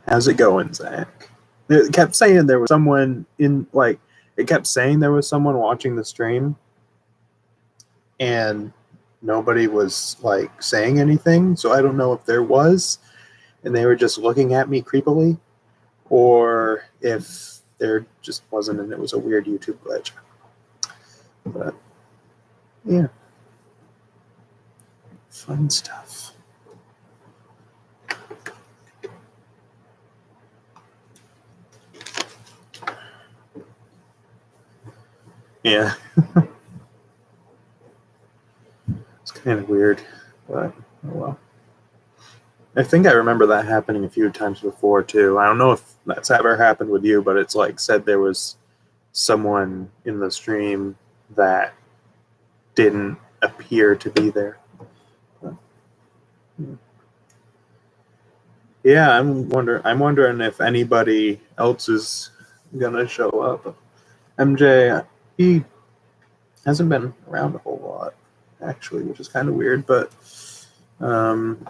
How's it going, Zach? It kept saying there was someone in, like, it kept saying there was someone watching the stream, and nobody was, like, saying anything, so I don't know if there was, and they were just looking at me creepily, or if there just wasn't, and it was a weird YouTube glitch. But, yeah. Fun stuff. Yeah. It's kind of weird, but oh well. I think I remember that happening a few times before, too. I don't know if that's ever happened with you, but it's like said there was someone in the stream that didn't appear to be there. But, yeah, I'm wondering if anybody else is gonna show up. MJ, he hasn't been around a whole lot, actually, which is kind of weird, but I'm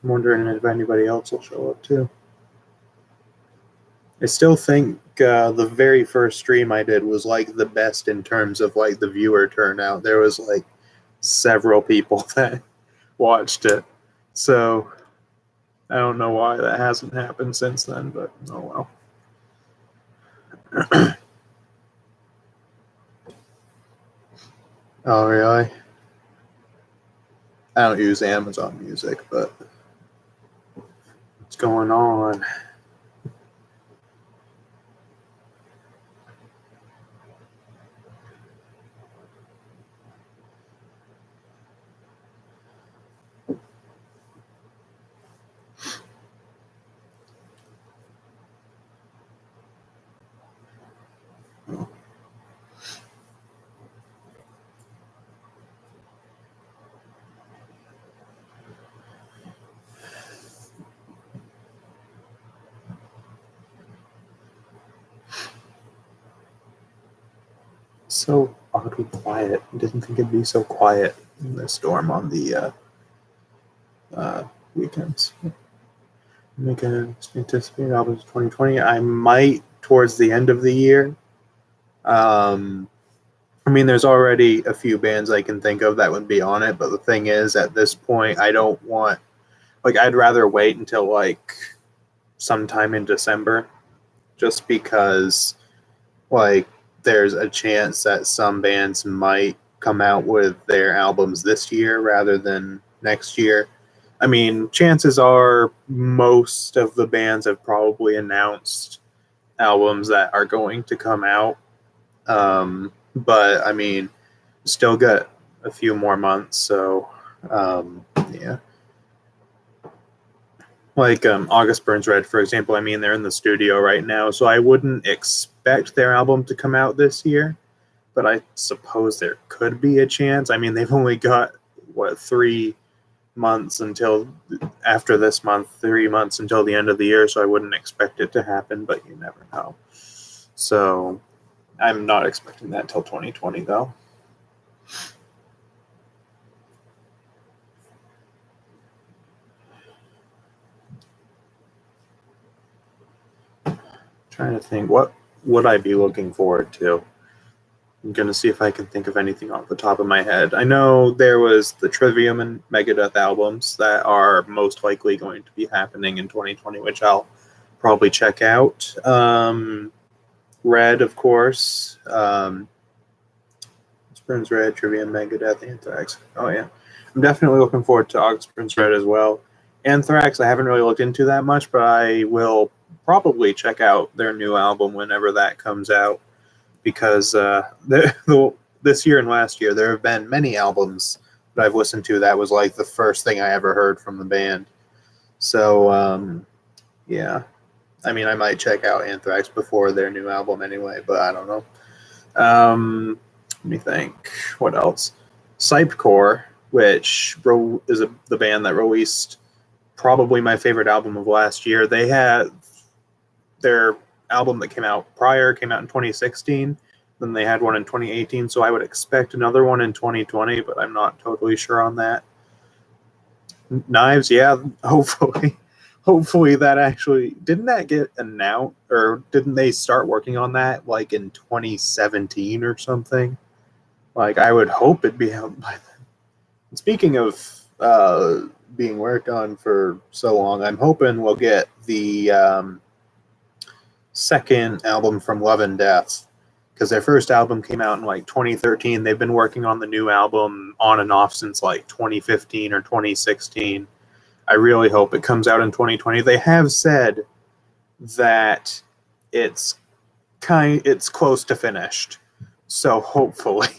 wondering if anybody else will show up too. I still think the very first stream I did was like the best in terms of like the viewer turnout. There was like several people that watched it. So I don't know why that hasn't happened since then, but oh well. Oh, really? I don't use Amazon Music, but what's going on? So oddly quiet. Didn't think it'd be so quiet in the storm on the weekends. Make an anticipated albums 2020. I might towards the end of the year. I mean, there's already a few bands I can think of that would be on it, but the thing is, at this point, I don't want, like, I'd rather wait until like sometime in December, just because, like, there's a chance that some bands might come out with their albums this year rather than next year. I mean, chances are most of the bands have probably announced albums that are going to come out. But I mean, still got a few more months, so yeah. Like August Burns Red, for example, I mean, they're in the studio right now, so I wouldn't expect their album to come out this year, but I suppose there could be a chance. I mean, they've only got, 3 months until after this month, 3 months until the end of the year, so I wouldn't expect it to happen, but you never know. So I'm not expecting that till 2020, though. Trying to think, what would I be looking forward to? I'm going to see if I can think of anything off the top of my head. I know there was the Trivium and Megadeth albums that are most likely going to be happening in 2020, which I'll probably check out. Red, of course. Burns Red, Trivium, Megadeth, Anthrax. Oh, yeah. I'm definitely looking forward to August Burns Red as well. Anthrax, I haven't really looked into that much, but I will probably check out their new album whenever that comes out, because this year and last year there have been many albums that I've listened to that was like the first thing I ever heard from the band. So yeah, I mean, I might check out Anthrax before their new album anyway, but I don't know. Let me think. What else? Psypcore, which is the band that released probably my favorite album of last year. They had their album that came out in 2016. Then they had one in 2018, so I would expect another one in 2020, but I'm not totally sure on that. Knives, yeah, hopefully. hopefully that actually didn't that get announced, or didn't they start working on that like in 2017 or something? Like I would hope it'd be out by then. Speaking of being worked on for so long, I'm hoping we'll get the second album from Love and Death, because their first album came out in like 2013. They've been working on the new album on and off since like 2015 or 2016. I really hope it comes out in 2020. They have said that it's close to finished, so hopefully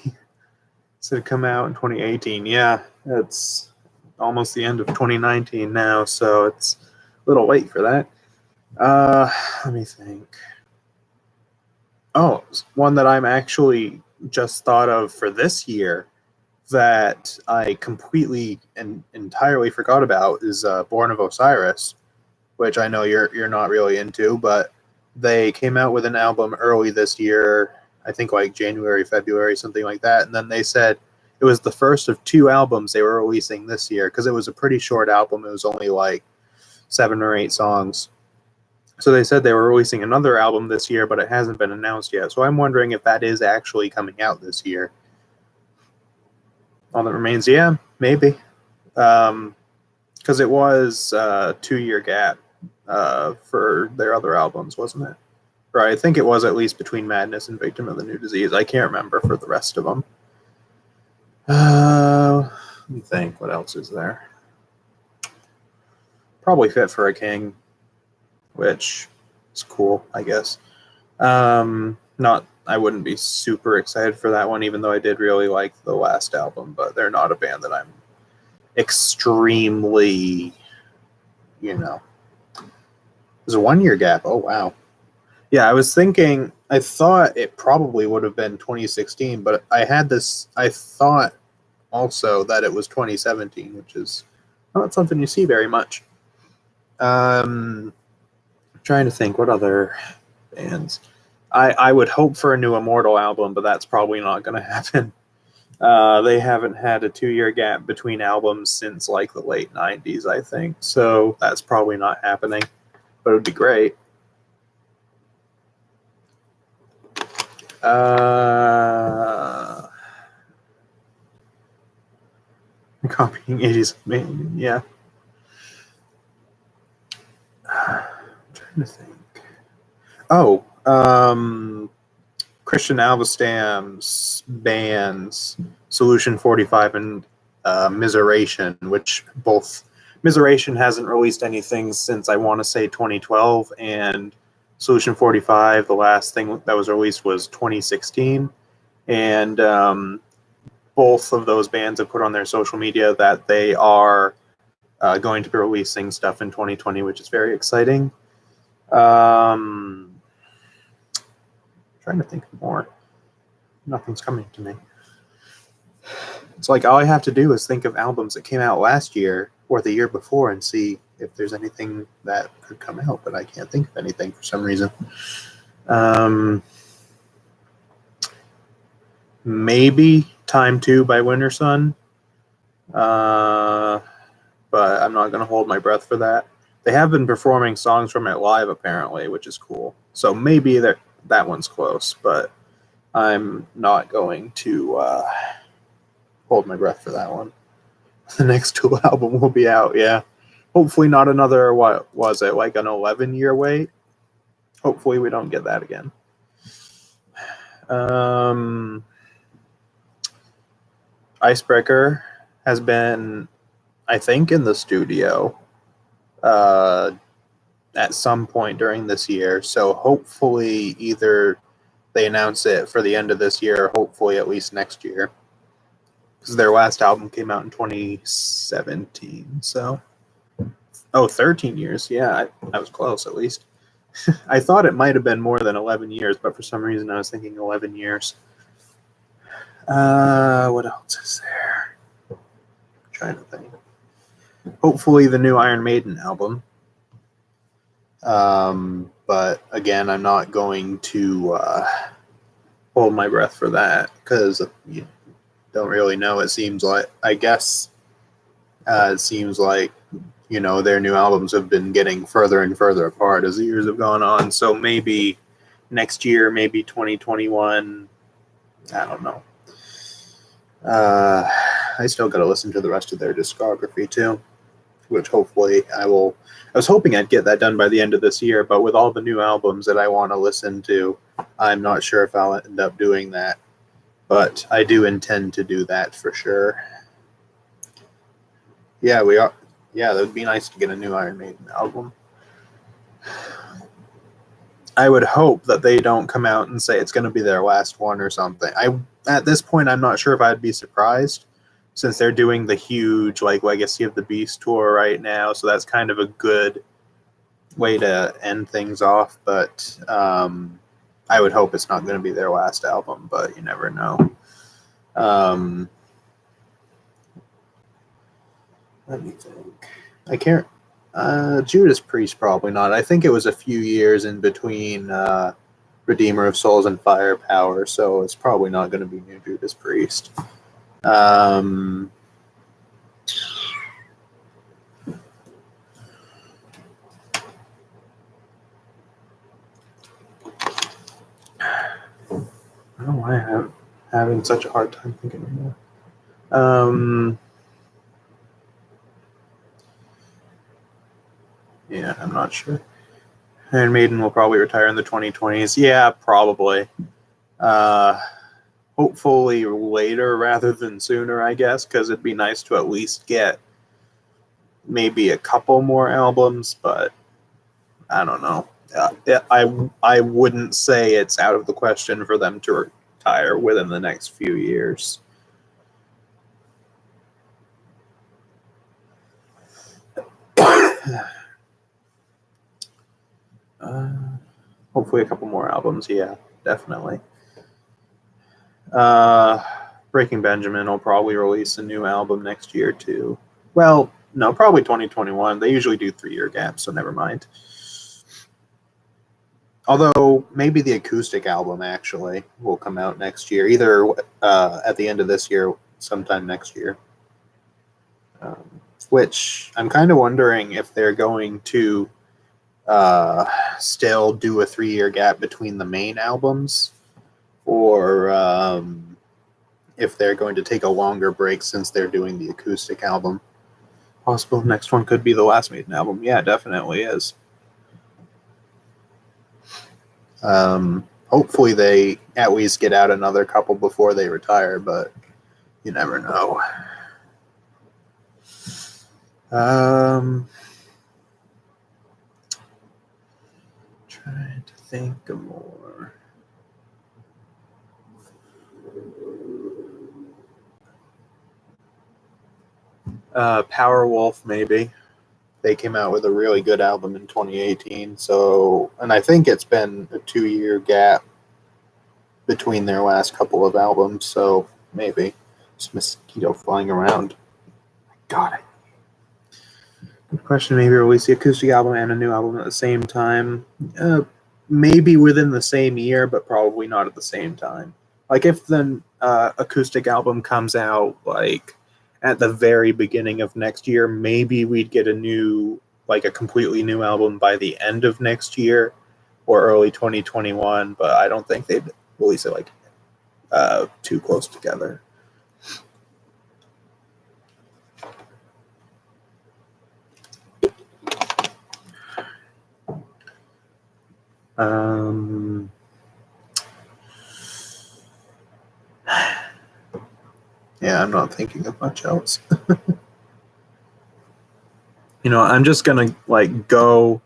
it's come out in 2018. Yeah, it's almost the end of 2019 now, so it's a little late for that. Let me think. Oh, one that I'm actually just thought of for this year that I completely and entirely forgot about is Born of Osiris, which I know you're not really into, but they came out with an album early this year, I think like January, February, something like that, and then they said it was the first of 2 albums they were releasing this year, because it was a pretty short album. It was only like 7 or 8 songs. So they said they were releasing another album this year, but it hasn't been announced yet. So I'm wondering if that is actually coming out this year. All that remains, yeah, maybe. Because it was a 2-year gap for their other albums, wasn't it? Or I think it was at least between Madness and Victim of the New Disease. I can't remember for the rest of them. Let me think. What else is there? Probably Fit for a King, which is cool, I guess. I wouldn't be super excited for that one, even though I did really like the last album, but they're not a band that I'm extremely, there's a 1-year gap. Oh, wow. Yeah, I thought it probably would have been 2016, but I thought also that it was 2017, which is not something you see very much. Trying to think what other bands. I would hope for a new Immortal album, but that's probably not going to happen. They haven't had a 2-year gap between albums since like the late 90s, I think. So that's probably not happening, but it would be great. Copying 80s, yeah. I'm trying to think. Oh, Christian Alvestam's bands, Solution 45 and Miseration, which both Miseration hasn't released anything since I want to say 2012, and Solution 45, the last thing that was released was 2016, and both of those bands have put on their social media that they are going to be releasing stuff in 2020, which is very exciting. Trying to think more. Nothing's coming to me. It's like all I have to do is think of albums that came out last year or the year before and see if there's anything that could come out, but I can't think of anything for some reason. Maybe Time 2 by Winter Sun. But I'm not going to hold my breath for that. They have been performing songs from it live, apparently, which is cool. So maybe that one's close, but I'm not going to hold my breath for that one. The next Tool album will be out, yeah. Hopefully not another, what was it, like an 11-year wait? Hopefully we don't get that again. Icebreaker has been, I think, in the studio at some point during this year. So hopefully either they announce it for the end of this year or hopefully at least next year. Because their last album came out in 2017. So, 13 years. Yeah, I was close at least. I thought it might have been more than 11 years, but for some reason I was thinking 11 years. What else is there? I'm trying to think. Hopefully the new Iron Maiden album. But again, I'm not going to hold my breath for that because you don't really know. It seems like, I guess, it seems like their new albums have been getting further and further apart as the years have gone on. So maybe next year, maybe 2021, I don't know. I still got to listen to the rest of their discography too, which hopefully I will. I was hoping I'd get that done by the end of this year, but with all the new albums that I want to listen to, I'm not sure if I'll end up doing that. But I do intend to do that for sure. Yeah, we are. Yeah, that would be nice to get a new Iron Maiden album. I would hope that they don't come out and say it's going to be their last one or something. At this point, I'm not sure if I'd be surprised, since they're doing the huge Legacy of the Beast tour right now. So that's kind of a good way to end things off. But I would hope it's not going to be their last album, but you never know. Let me think. I can't. Judas Priest, probably not. I think it was a few years in between Redeemer of Souls and Firepower, so it's probably not going to be new Judas Priest. I don't know why I'm having such a hard time thinking of more. Yeah, I'm not sure. Iron Maiden will probably retire in the 2020s. Yeah, probably. Hopefully later rather than sooner, I guess, because it'd be nice to at least get maybe a couple more albums, but I don't know. I wouldn't say it's out of the question for them to retire within the next few years. Hopefully a couple more albums. Yeah, definitely. Breaking Benjamin will probably release a new album next year too. Well, no, probably 2021. They usually do 3-year gaps, so never mind. Although maybe the acoustic album actually will come out next year, either at the end of this year, sometime next year. Which I'm kind of wondering if they're going to still do a 3-year gap between the main albums, or if they're going to take a longer break since they're doing the acoustic album. Possible next one could be the last Maiden album. Yeah, definitely is. Hopefully they at least get out another couple before they retire, but you never know. Trying to think of more. Powerwolf, maybe. They came out with a really good album in 2018. So, and I think it's been a 2-year gap between their last couple of albums. So maybe. Just mosquito flying around. Got it. Good question. Maybe release the acoustic album and a new album at the same time. Maybe within the same year, but probably not at the same time. Like if the acoustic album comes out at the very beginning of next year, maybe we'd get a completely new album by the end of next year or early 2021, but I don't think they'd release it too close together. Yeah, I'm not thinking of much else. I'm just gonna go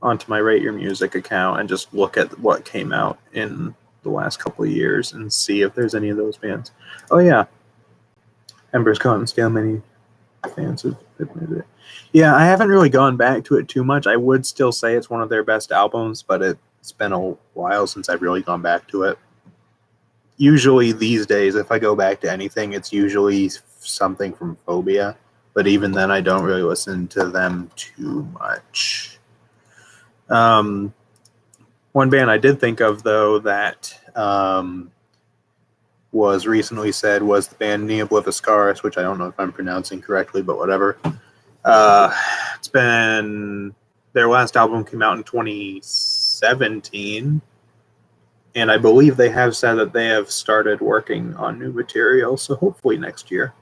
onto my Rate Your Music account and just look at what came out in the last couple of years and see if there's any of those bands. Oh yeah, Embers Cotton Scale. Many fans have admitted it. Yeah, I haven't really gone back to it too much. I would still say it's one of their best albums, but it's been a while since I've really gone back to it. Usually these days, if I go back to anything, it's usually something from Phobia. But even then, I don't really listen to them too much. One band I did think of, though, that was recently said was the band Neobliviscaris, which I don't know if I'm pronouncing correctly, but whatever. It's been their last album came out in 2017, and I believe they have said that they have started working on new material. So hopefully next year.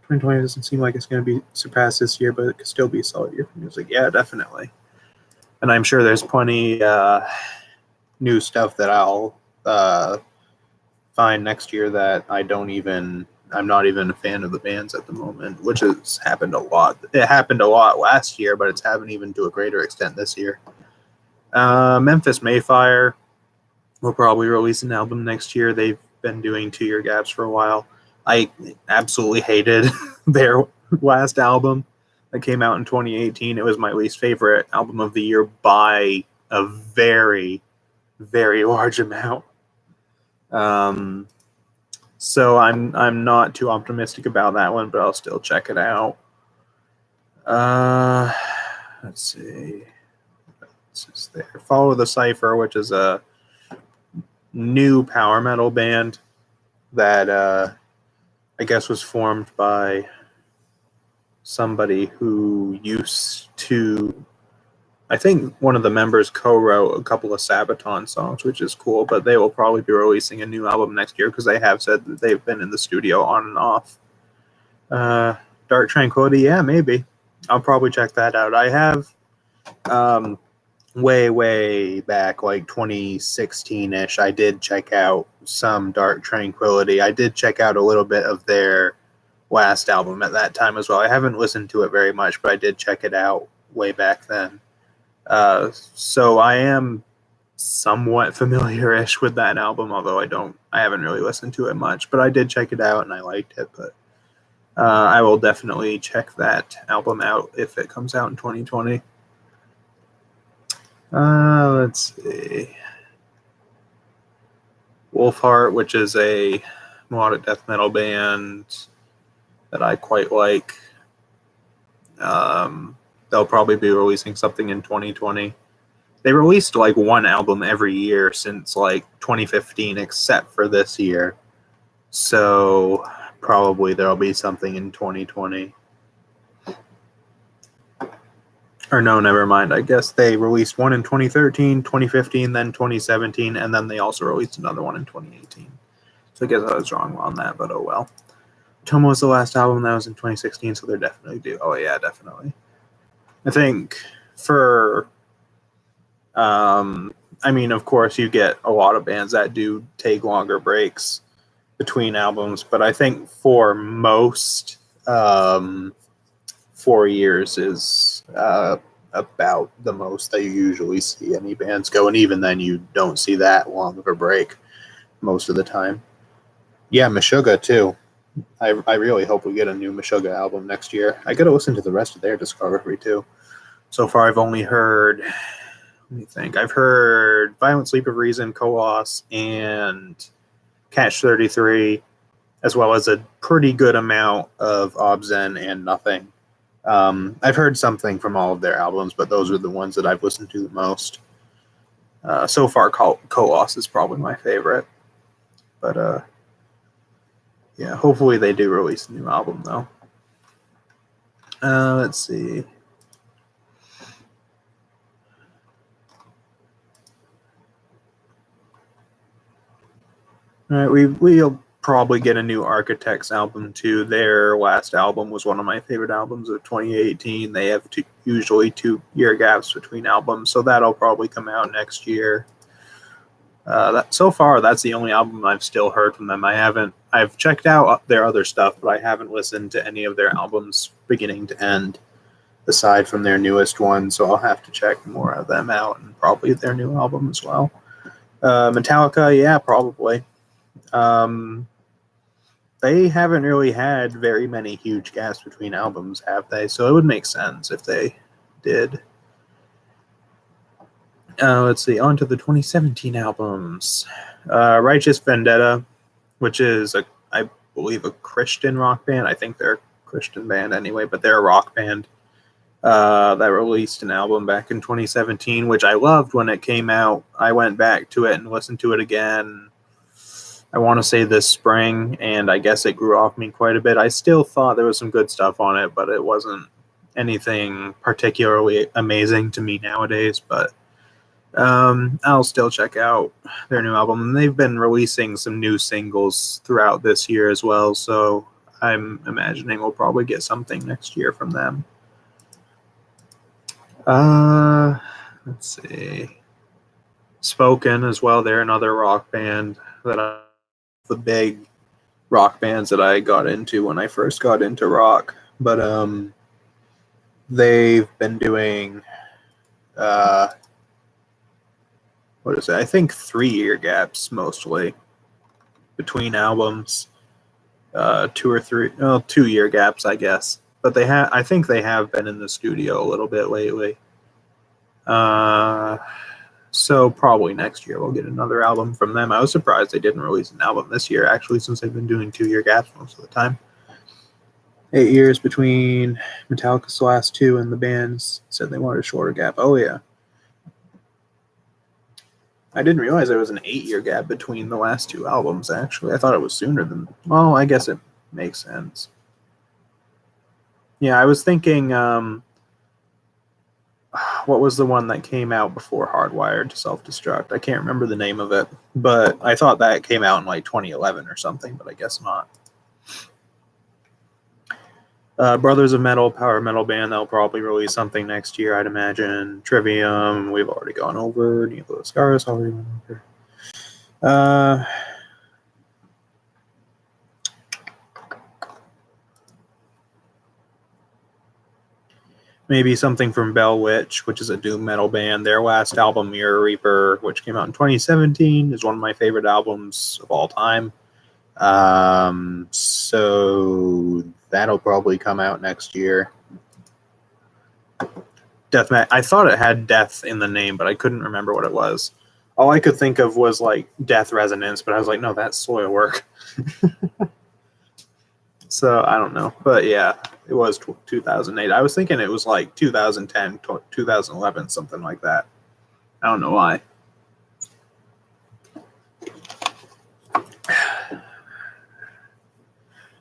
2020 doesn't seem like it's going to be surpassed this year, but it could still be a solid year for music. Yeah, definitely. And I'm sure there's plenty new stuff that I'll find next year that I'm not even a fan of the bands at the moment, which has happened a lot. It happened a lot last year, but it's happened even to a greater extent this year. Memphis Mayfire will probably release an album next year. They've been doing 2-year gaps for a while. I absolutely hated their last album that came out in 2018. It was my least favorite album of the year by a very, very large amount. So I'm not too optimistic about that one, but I'll still check it out. Let's see. It's just there. Follow the Cipher, which is a new power metal band that I guess was formed by somebody who used to, I think one of the members co-wrote a couple of Sabaton songs, which is cool, but they will probably be releasing a new album next year because they have said that they've been in the studio on and off. Dark Tranquillity, yeah, maybe. I'll probably check that out. I have way back, like 2016-ish, I did check out some Dark Tranquillity. I did check out a little bit of their last album at that time as well. I haven't listened to it very much, but I did check it out way back then. So I am somewhat familiar-ish with that album, although I haven't really listened to it much, but I did check it out and I liked it. But I will definitely check that album out if it comes out in 2020. Let's see. Wolfheart, which is a melodic death metal band that I quite like. They'll probably be releasing something in 2020. They released like one album every year since like 2015, except for this year. So probably there'll be something in 2020. Or no, never mind. I guess they released one in 2013, 2015, then 2017, and then they also released another one in 2018. So I guess I was wrong on that, but oh well. Toma was the last album that was in 2016, so they're definitely due. Oh yeah, definitely. I think for, I mean, of course, you get a lot of bands that do take longer breaks between albums, but I think for most, 4 years is about the most that you usually see any bands go, and even then you don't see that long of a break most of the time. Yeah, Meshuggah too. I really hope we get a new Meshuggah album next year. I gotta listen to the rest of their discography too. So far I've only heard, let me think, I've heard Violent Sleep of Reason, Colossus, and Catch 33, as well as a pretty good amount of Obzen and Nothing. I've heard something from all of their albums, but those are the ones that I've listened to the most. So far, Colossus is probably my favorite. But yeah, hopefully they do release a new album, though. Let's see. All right, we'll probably get a new Architects album too. Their last album was one of my favorite albums of 2018. They have usually 2-year gaps between albums, so that'll probably come out next year. So far, that's the only album I've still heard from them. I've checked out their other stuff, but I haven't listened to any of their albums beginning to end, aside from their newest one, so I'll have to check more of them out, and probably their new album as well. Metallica, yeah, probably. They haven't really had very many huge gaps between albums, have they? So it would make sense if they did. Let's see, on to the 2017 albums. Righteous Vendetta, which is, I believe, a Christian rock band. I think they're a Christian band anyway, but they're a rock band that released an album back in 2017, which I loved when it came out. I went back to it and listened to it again, I want to say this spring, and I guess it grew off me quite a bit. I still thought there was some good stuff on it, but it wasn't anything particularly amazing to me nowadays, but I'll still check out their new album. And they've been releasing some new singles throughout this year as well, so I'm imagining we'll probably get something next year from them. Let's see. Spoken as well. They're another rock band that the big rock bands that I got into when I first got into rock. But they've been doing what is it? I think 3-year gaps mostly between albums. 2-year gaps, I guess. But I think they have been in the studio a little bit lately. So probably next year we'll get another album from them. I was surprised they didn't release an album this year, actually, since they've been doing 2-year gaps most of the time. 8 years between Metallica's last two, and the bands said they wanted a shorter gap. Oh, yeah. I didn't realize there was an 8-year gap between the last two albums, actually. I thought it was sooner than... Well, I guess it makes sense. Yeah, I was thinking... what was the one that came out before Hardwired to Self-Destruct? I can't remember the name of it, but I thought that came out in like 2011 or something, but I guess not. Brothers of Metal, power metal band, they'll probably release something next year, I'd imagine. Trivium, we've already gone over. Needle of Scars, already went over. Maybe something from Bell Witch, which is a doom metal band. Their last album, Mirror Reaper, which came out in 2017, is one of my favorite albums of all time. So that'll probably come out next year. I thought it had death in the name, but I couldn't remember what it was. All I could think of was like Death Resonance, but I was like, no, that's Soilwork. So I don't know, but yeah, it was 2008. I was thinking it was like 2010, 2011, something like that. I don't know why.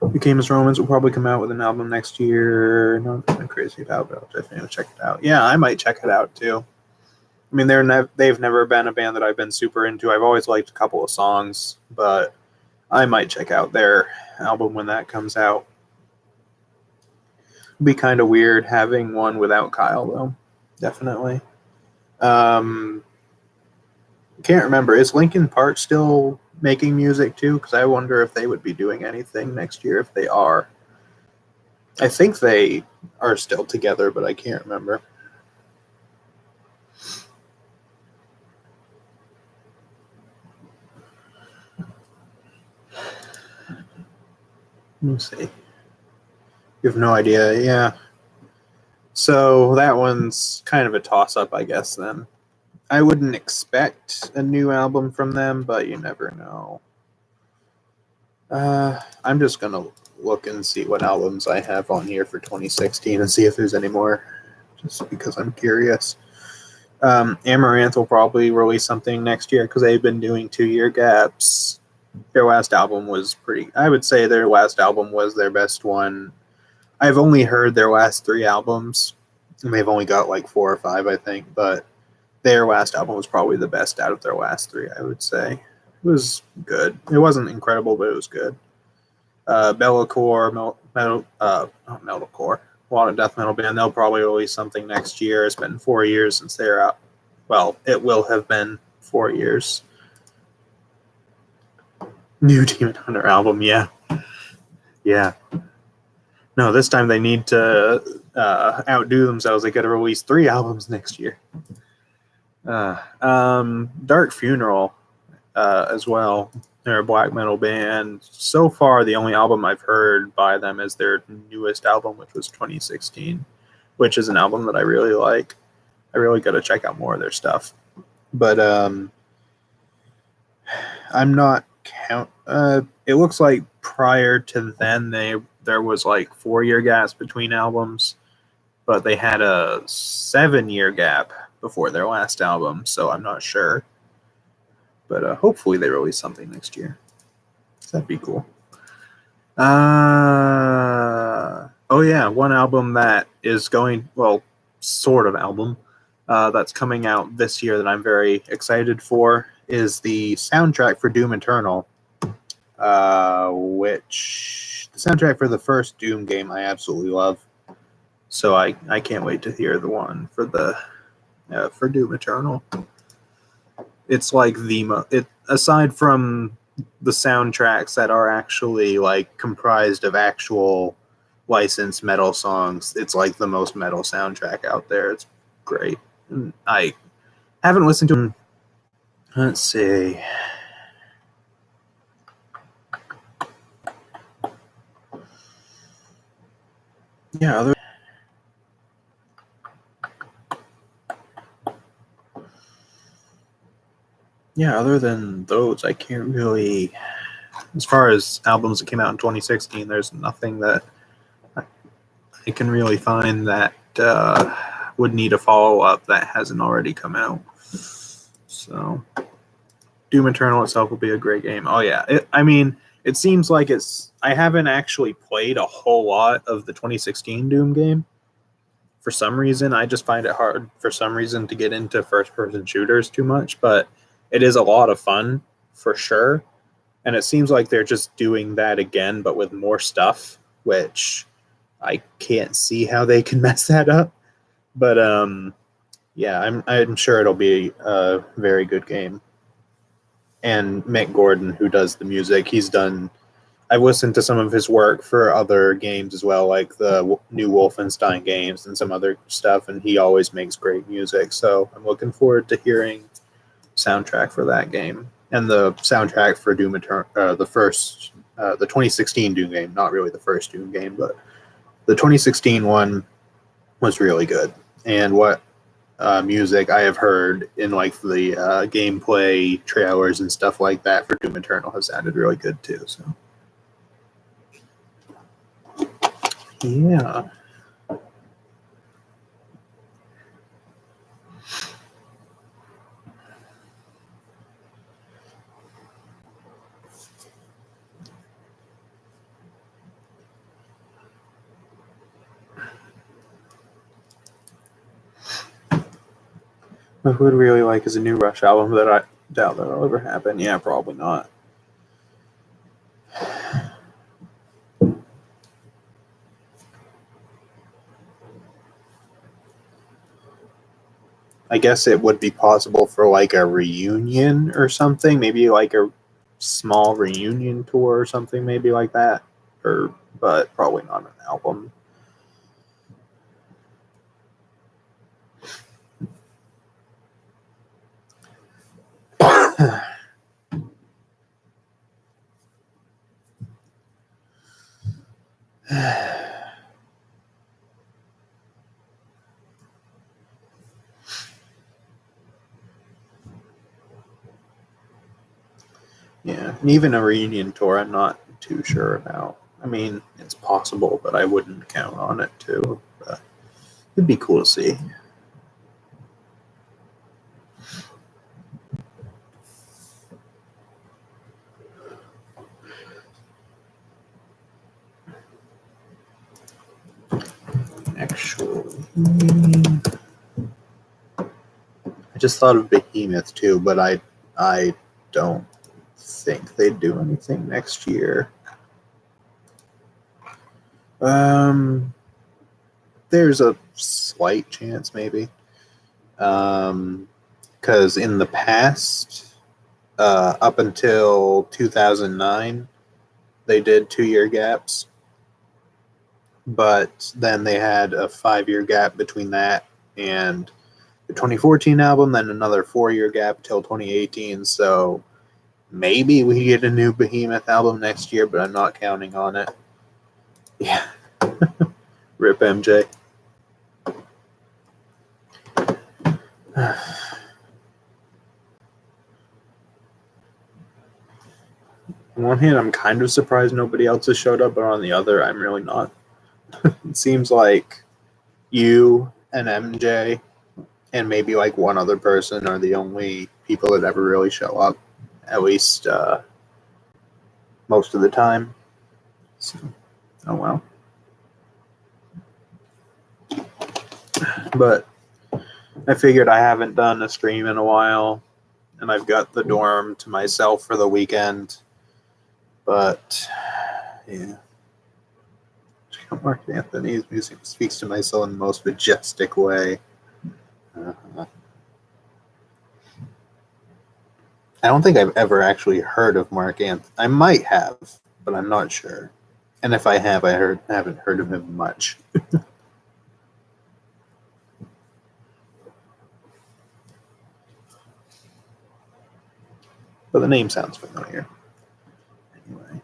The Camus Romans will probably come out with an album next year. Not that I'm crazy about, but I'll definitely check it out. Yeah, I might check it out too. I mean, they've never been a band that I've been super into. I've always liked a couple of songs, but I might check out their album when that comes out. It'd be kind of weird having one without Kyle, though. Definitely. Can't remember. Is Linkin Park still making music too? Because I wonder if they would be doing anything next year if they are. I think they are still together, but I can't remember. Let me see. You have no idea. Yeah. So that one's kind of a toss-up, I guess, then. I wouldn't expect a new album from them, but you never know. I'm just going to look and see what albums I have on here for 2016 and see if there's any more, just because I'm curious. Amaranth will probably release something next year because they've been doing 2-year gaps. Their last album was I would say their last album was their best one. I've only heard their last 3 albums, and they've only got like 4 or 5, I think, but their last album was probably the best out of their last 3, I would say. It was good. It wasn't incredible, but it was good. Bellacore, Metalcore, a lot of death metal band. They'll probably release something next year. It's been 4 years since they're out. Well, it will have been 4 years. New Demon Hunter album, yeah. Yeah. No, this time they need to outdo themselves. They got to release 3 albums next year. Dark Funeral as well. They're a black metal band. So far, the only album I've heard by them is their newest album, which was 2016, which is an album that I really like. I really got to check out more of their stuff. But I'm not it looks like prior to then there was like 4-year gaps between albums, but they had a 7-year gap before their last album, so I'm not sure. But hopefully they release something next year. That'd be cool. Oh Oh yeah, one album that is going, well, sort of album that's coming out this year that I'm very excited for is the soundtrack for Doom Eternal, which the soundtrack for the first Doom game I absolutely love. So I can't wait to hear the one for the for Doom Eternal. It's like it aside from the soundtracks that are actually like comprised of actual licensed metal songs, it's like the most metal soundtrack out there. It's great. And I haven't listened to them. Let's see. Yeah, other than those, I can't really. As far as albums that came out in 2016, there's nothing that I can really find that would need a follow up that hasn't already come out. So, Doom Eternal itself will be a great game. Oh yeah, it seems like it's. I haven't actually played a whole lot of the 2016 Doom game. For some reason, I just find it hard for some reason to get into first-person shooters too much, but it is a lot of fun for sure. And it seems like they're just doing that again, but with more stuff, which I can't see how they can mess that up. But yeah, I'm sure it'll be a very good game. And Mick Gordon, who does the music, I've listened to some of his work for other games as well, like the new Wolfenstein games and some other stuff, and he always makes great music. So I'm looking forward to hearing soundtrack for that game and the soundtrack for Doom Eternal, the 2016 Doom game, not really the first Doom game, but the 2016 one was really good. And what music I have heard in like the gameplay trailers and stuff like that for Doom Eternal has sounded really good too. So yeah. I would really like is a new Rush album that I doubt that'll ever happen. Yeah, probably not. I guess it would be possible for like a reunion or something, maybe like a small reunion tour or something, maybe like that. But probably not an album. Yeah, and even a reunion tour, I'm not too sure about. I mean, it's possible, but I wouldn't count on it too. But it'd be cool to see. Actually, I just thought of Behemoth too, but I don't think they'd do anything next year. There's a slight chance, maybe. Because in the past, up until 2009, they did 2-year gaps. But then they had a 5-year gap between that and the 2014 album, then another 4-year gap till 2018. So maybe we get a new Behemoth album next year, but I'm not counting on it. Yeah. Rip MJ. On one hand, I'm kind of surprised nobody else has showed up, but on the other, I'm really not. It seems like you and MJ and maybe like one other person are the only people that ever really show up, at least most of the time. So, oh well. But I figured I haven't done a stream in a while, and I've got the dorm to myself for the weekend. But yeah, Mark Anthony's music speaks to my soul in the most majestic way. I don't think I've ever actually heard of Mark Anthony. I might have, but I'm not sure. And if I have, I haven't heard of him much. But the name sounds familiar. Anyway.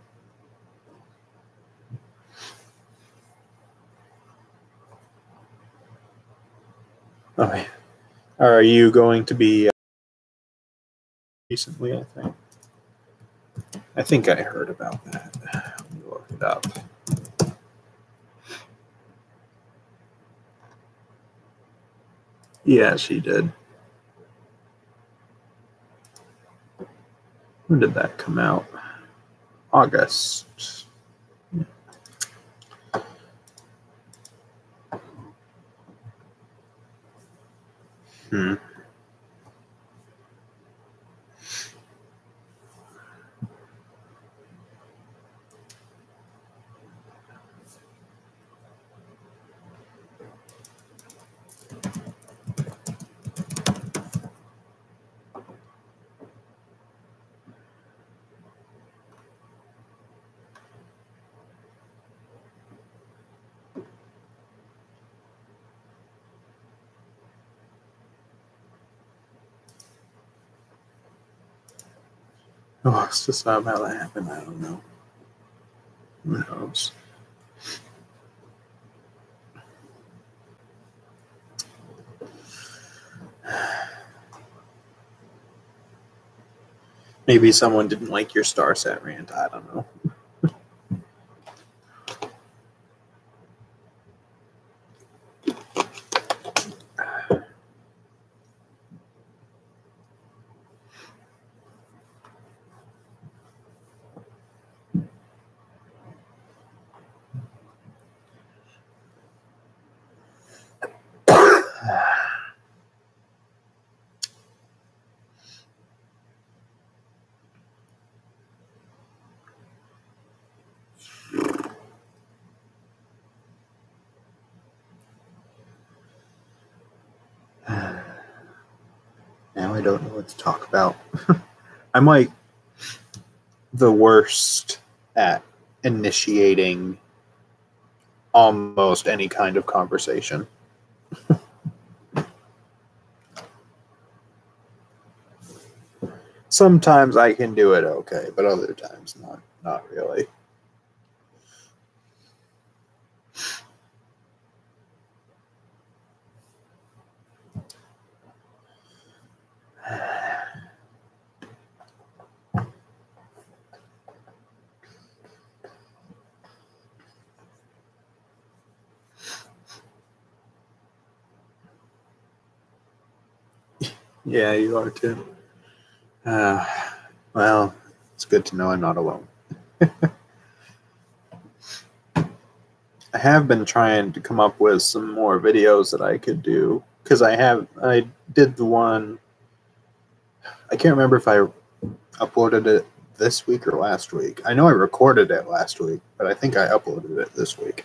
Okay. Are you going to be recently, I think I heard about that. Let me look it up. Yeah, she did. When did that come out? August. Hmm. Oh, it's just not how that happened. I don't know. Who knows? Maybe someone didn't like your star set rant. I don't know. Now I don't know what to talk about. I'm like the worst at initiating almost any kind of conversation. Sometimes I can do it okay, but other times not really. Yeah, you are too. Well, it's good to know I'm not alone. I have been trying to come up with some more videos that I could do because I did the one. I can't remember if I uploaded it this week or last week. I know I recorded it last week, but I think I uploaded it this week.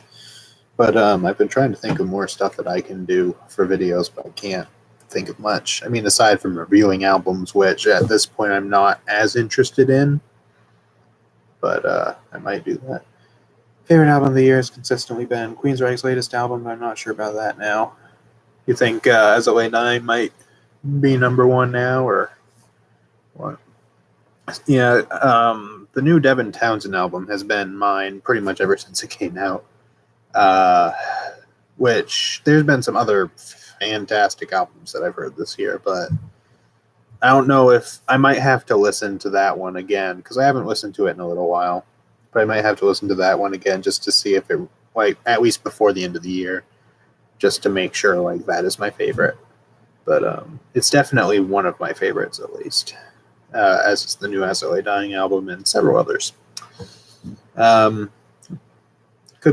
But I've been trying to think of more stuff that I can do for videos, but I can't think of much. I mean, aside from reviewing albums, which at this point I'm not as interested in, but I might do that. Favorite album of the year has consistently been Queensryche's latest album, but I'm not sure about that now. You think As It Lay Dying might be number one now, or what? Yeah, the new Devin Townsend album has been mine pretty much ever since it came out. Which there's been some other fantastic albums that I've heard this year, but I don't know if I might have to listen to that one again because I haven't listened to it in a little while. But I might have to listen to that one again just to see if it, like, at least before the end of the year, just to make sure, like, that is my favorite. But it's definitely one of my favorites, at least, as is the new As It Lay Dying album and several others. Could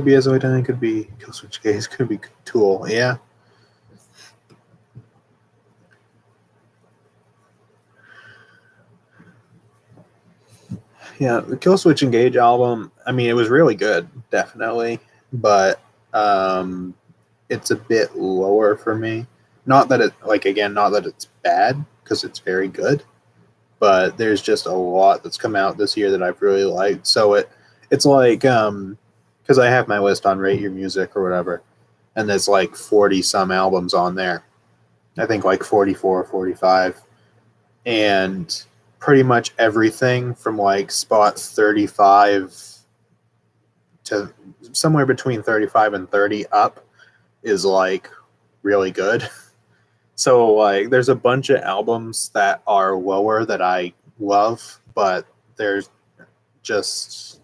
be As It Lay Dying, could be Killswitch Gaze, could be Tool, yeah. Yeah, the Killswitch Engage album, I mean, it was really good, definitely, but it's a bit lower for me. Not that it, like, again, not that it's bad, because it's very good, but there's just a lot that's come out this year that I've really liked. So it's like, because I have my list on Rate Your Music or whatever, and there's like 40 some albums on there. I think like 44 or 45. And pretty much everything from like spot 35 to somewhere between 35 and 30 up is like really good. So like there's a bunch of albums that are lower that I love, but there's just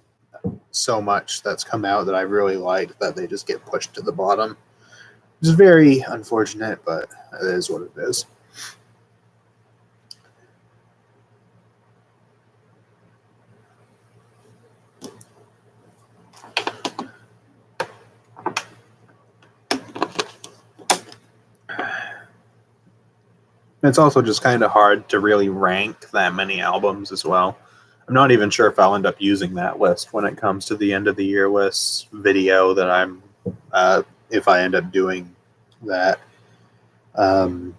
so much that's come out that I really like that they just get pushed to the bottom. It's very unfortunate, but it is what it is. It's also just kind of hard to really rank that many albums as well. I'm not even sure if I'll end up using that list when it comes to the end of the year list video that I'm, if I end up doing that. I'll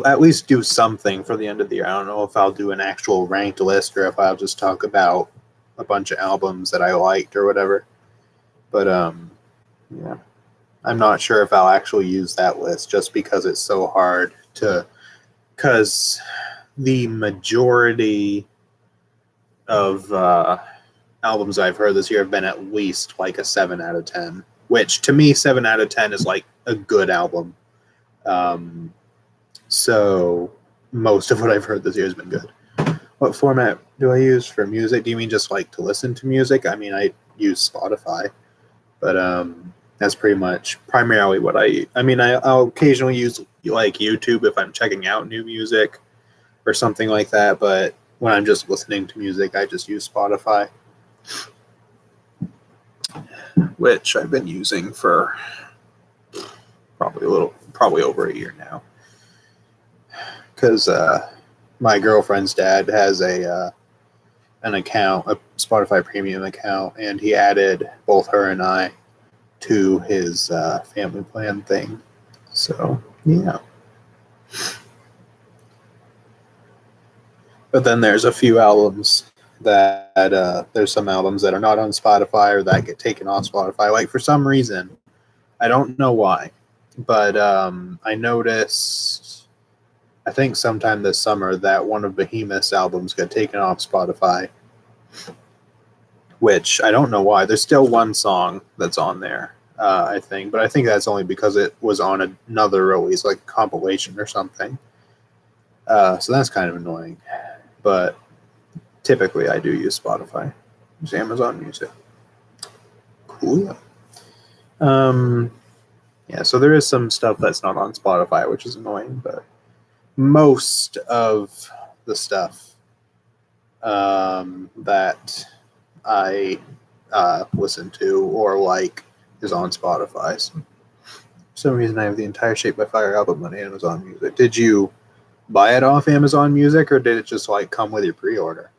at least do something for the end of the year. I don't know if I'll do an actual ranked list or if I'll just talk about a bunch of albums that I liked or whatever. But yeah. I'm not sure if I'll actually use that list just because it's so hard to, because the majority of albums I've heard this year have been at least like a 7 out of 10, which to me, 7 out of 10 is like a good album. So most of what I've heard this year has been good. What format do I use for music? Do you mean just like to listen to music? I mean, I use Spotify, but that's pretty much primarily what I mean, I'll occasionally use like YouTube if I'm checking out new music or something like that. But when I'm just listening to music, I just use Spotify, which I've been using for probably over a year now. Because my girlfriend's dad has an account, a Spotify Premium account, and he added both her and I to his family plan thing. So, yeah. But then there's a few albums that there's some albums that are not on Spotify or that get taken off Spotify. Like for some reason, I don't know why, but I noticed, I think sometime this summer, that one of Behemoth's albums got taken off Spotify, which I don't know why. There's still one song that's on there. I think, but I think that's only because it was on another release, like a compilation or something. So that's kind of annoying. But typically, I do use Spotify. Use Amazon Music. Cool. Yeah, so there is some stuff that's not on Spotify, which is annoying, but most of the stuff that I listen to or like is on Spotify. So for some reason, I have the entire Shape by Fire album on Amazon Music. Did you buy it off Amazon Music, or did it just like come with your pre-order?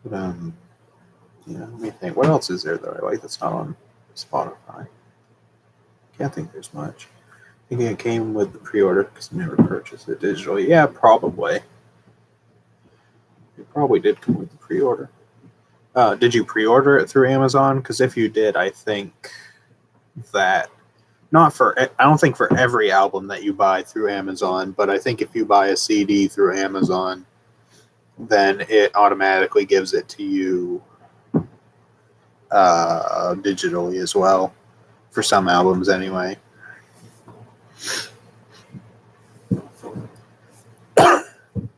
But, yeah, let me think. What else is there that I like that's not on Spotify? Can't think there's much. I think it came with the pre-order because I never purchased it digitally. Yeah, probably. It probably did come with the pre-order. Did you pre-order it through Amazon? Because if you did, I think that I don't think for every album that you buy through Amazon, but I think if you buy a CD through Amazon, then it automatically gives it to you digitally as well, for some albums anyway.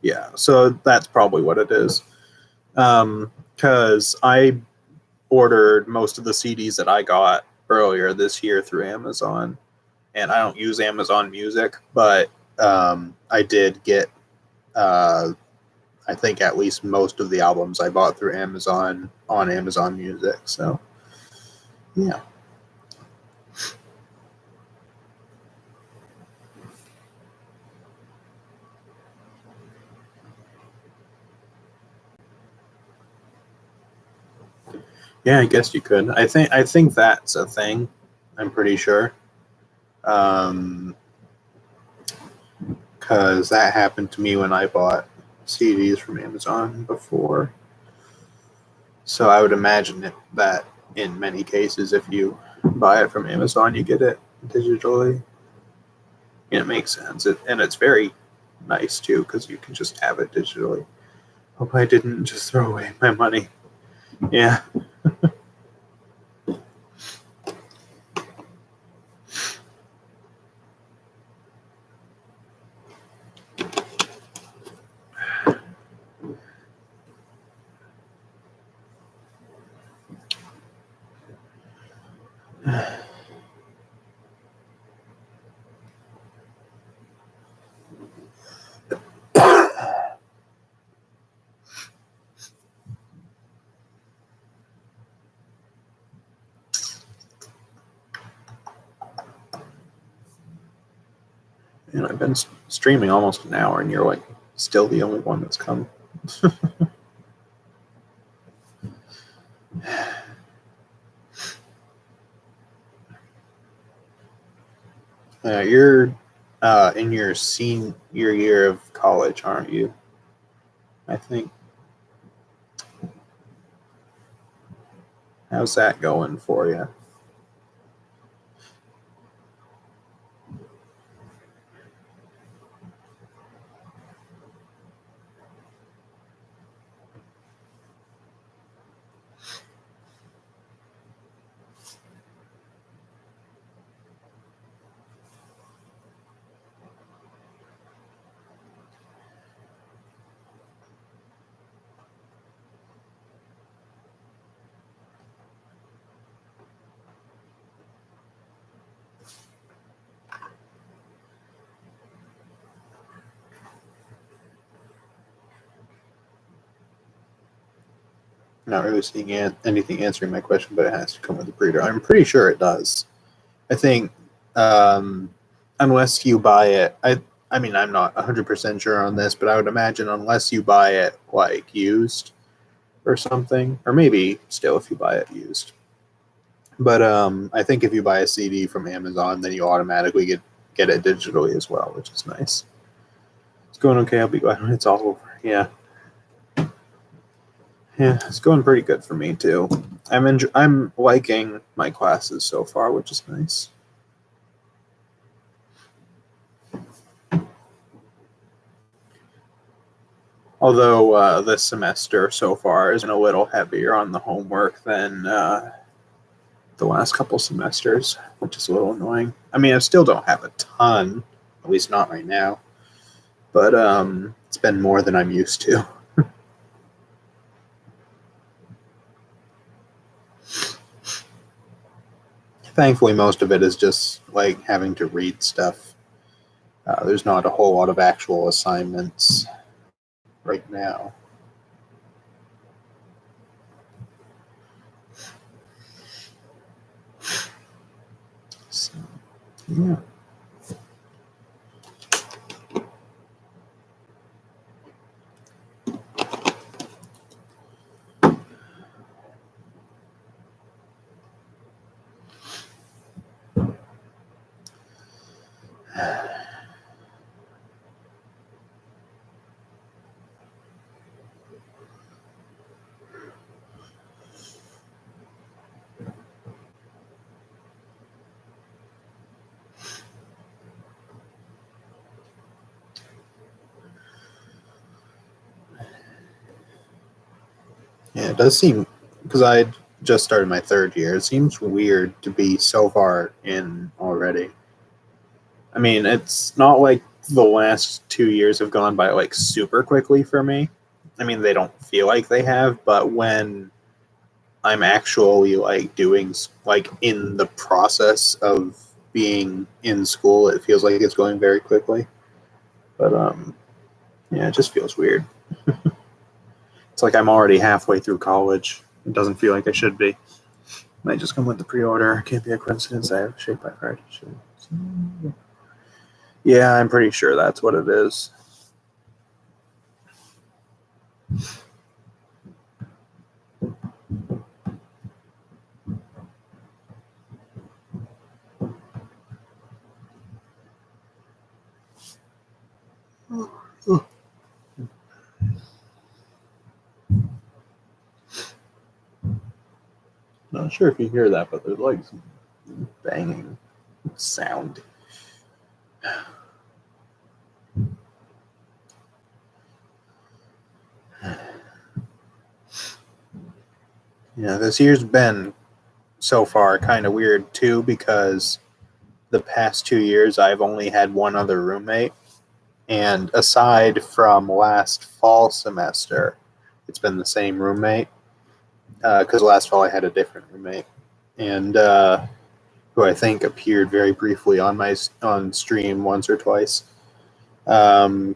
Yeah, so that's probably what it is. Because I ordered most of the CDs that I got earlier this year through Amazon, and I don't use Amazon Music, but I did get, I think, at least most of the albums I bought through Amazon on Amazon Music. So, yeah. Yeah, I guess you could. I think that's a thing. I'm pretty sure. Because that happened to me when I bought CDs from Amazon before. So I would imagine that in many cases, if you buy it from Amazon, you get it digitally. And it makes sense. And it's very nice too, because you can just have it digitally. Hope I didn't just throw away my money. Yeah. And I've been streaming almost an hour, and you're like still the only one that's come. You're in your senior year of college, aren't you? I think. How's that going for you? Not really seeing anything answering my question, but it has to come with a breeder. I'm pretty sure it does. I think unless you buy it, I mean, I'm not 100% sure on this, but I would imagine unless you buy it like used or something, or maybe still if you buy it used. But I think if you buy a CD from Amazon, then you automatically get it digitally as well, which is nice. It's going okay. I'll be glad when it's all over. Yeah. Yeah, it's going pretty good for me too. I'm liking my classes so far, which is nice. Although this semester so far has been a little heavier on the homework than the last couple semesters, which is a little annoying. I mean, I still don't have a ton, at least not right now, but it's been more than I'm used to. Thankfully, most of it is just like having to read stuff. There's not a whole lot of actual assignments right now. So, yeah. Yeah, it does seem, because I just started my third year, it seems weird to be so far in already. I mean, it's not like the last 2 years have gone by like super quickly for me. I mean, they don't feel like they have, but when I'm actually like doing like in the process of being in school, it feels like it's going very quickly. But yeah, it just feels weird. It's like I'm already halfway through college. It doesn't feel like I should be. Might just come with the pre-order. Can't be a coincidence. I have Shape by Friday. Yeah, I'm pretty sure that's what it is. Not sure if you hear that, but there's like some banging sound. Yeah, this year's been so far kind of weird too, because the past 2 years I've only had one other roommate, and aside from last fall semester, it's been the same roommate. Because last fall I had a different roommate, and who I think appeared very briefly on stream once or twice. But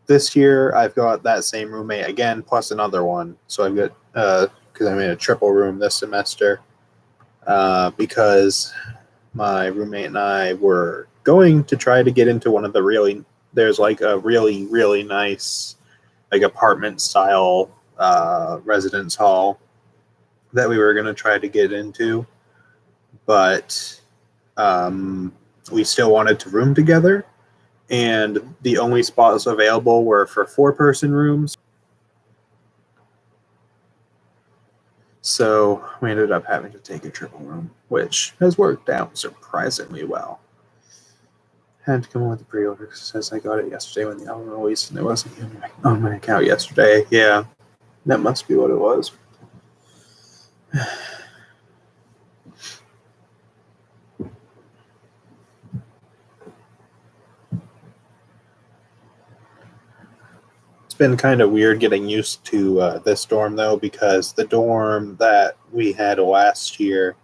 this year I've got that same roommate again plus another one. So I've got because I'm in a triple room this semester because my roommate and I were going to try to get into one of the there's like a really nice like apartment style residence hall that we were going to try to get into, but we still wanted to room together, and the only spots available were for 4-person rooms. So we ended up having to take a triple room, which has worked out surprisingly well. Had to come in with the pre-order because it says I got it yesterday when the album released, and it wasn't on my account yesterday. Yeah, that must be what it was. It's been kind of weird getting used to this dorm, though, because the dorm that we had last year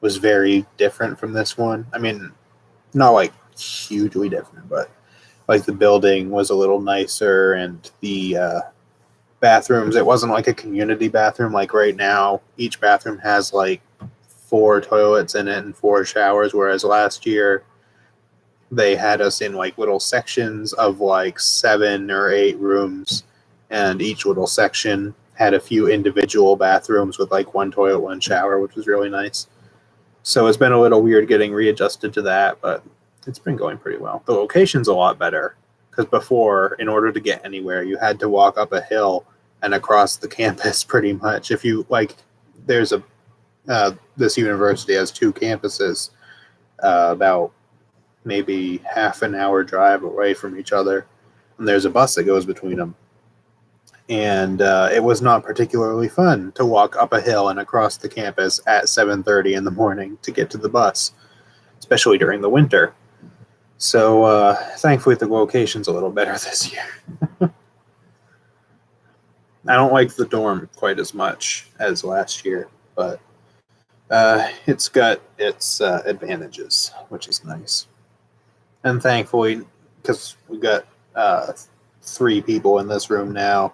was very different from this one. I mean, not like hugely different, but like the building was a little nicer, and the bathrooms, it wasn't like a community bathroom. Like right now, each bathroom has like 4 toilets in it and 4 showers, whereas last year they had us in like little sections of like 7 or 8 rooms, and each little section had a few individual bathrooms with like 1 toilet, 1 shower, which was really nice. So it's been a little weird getting readjusted to that, but it's been going pretty well. The location's a lot better, because before, in order to get anywhere, you had to walk up a hill and across the campus pretty much. If you like, there's this university has 2 campuses, about maybe half an hour drive away from each other, and there's a bus that goes between them. And it was not particularly fun to walk up a hill and across the campus at 7:30 in the morning to get to the bus, especially during the winter. So thankfully the location's a little better this year. I don't like the dorm quite as much as last year, but it's got its advantages, which is nice. And thankfully, because we got 3 people in this room now,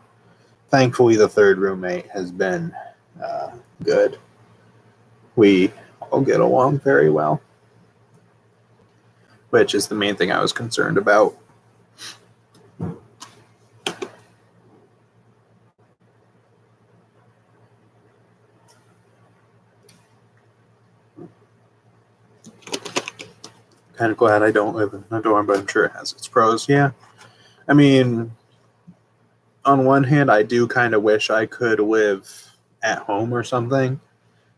thankfully the 3rd roommate has been good. We all get along very well, which is the main thing I was concerned about. Kind of glad I don't live in a dorm, but I'm sure it has its pros. Yeah. I mean, on one hand, I do kind of wish I could live at home or something,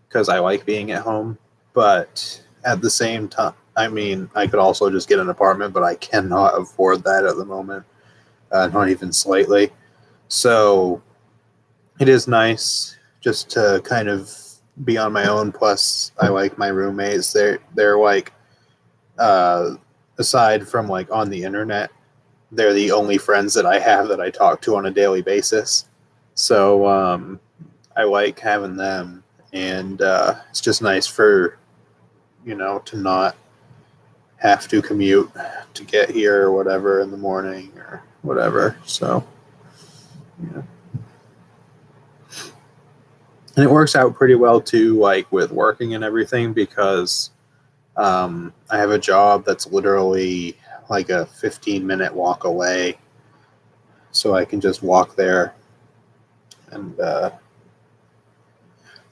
because I like being at home. But at the same time, I mean, I could also just get an apartment, but I cannot afford that at the moment, not even slightly. So it is nice just to kind of be on my own. Plus, I like my roommates. They're like aside from like on the internet, they're the only friends that I have that I talk to on a daily basis. So I like having them, and it's just nice for to not have to commute to get here or whatever in the morning or whatever. So yeah. And it works out pretty well too, like with working and everything, because I have a job that's literally like a 15-minute walk away, so I can just walk there. And the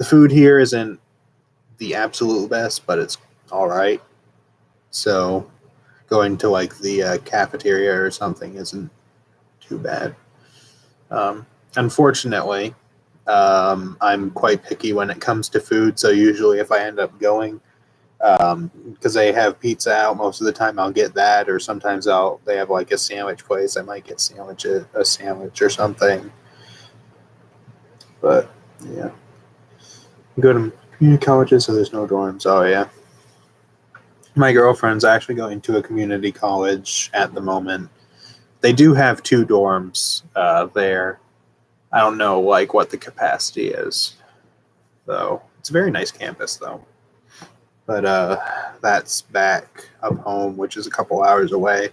food here isn't the absolute best, but it's all right. So going to like the cafeteria or something isn't too bad. Unfortunately, I'm quite picky when it comes to food. So usually, if I end up going, because they have pizza out most of the time, I'll get that, or sometimes they have like a sandwich place. I might get a sandwich or something. But yeah, go to community colleges, so there's no dorms. Oh yeah, my girlfriend's actually going to a community college at the moment. They do have 2 dorms there. I don't know like what the capacity is, though. It's a very nice campus, though. But that's back up home, which is a couple hours away.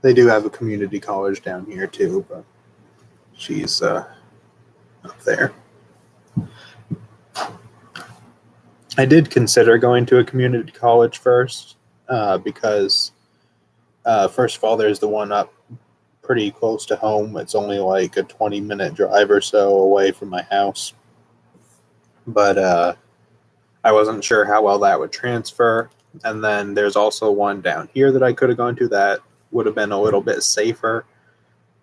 They do have a community college down here too, but she's up there. I did consider going to a community college first because, first of all, there's the one up pretty close to home. It's only like a 20-minute drive or so away from my house. But I wasn't sure how well that would transfer. And then there's also one down here that I could have gone to that would have been a little bit safer.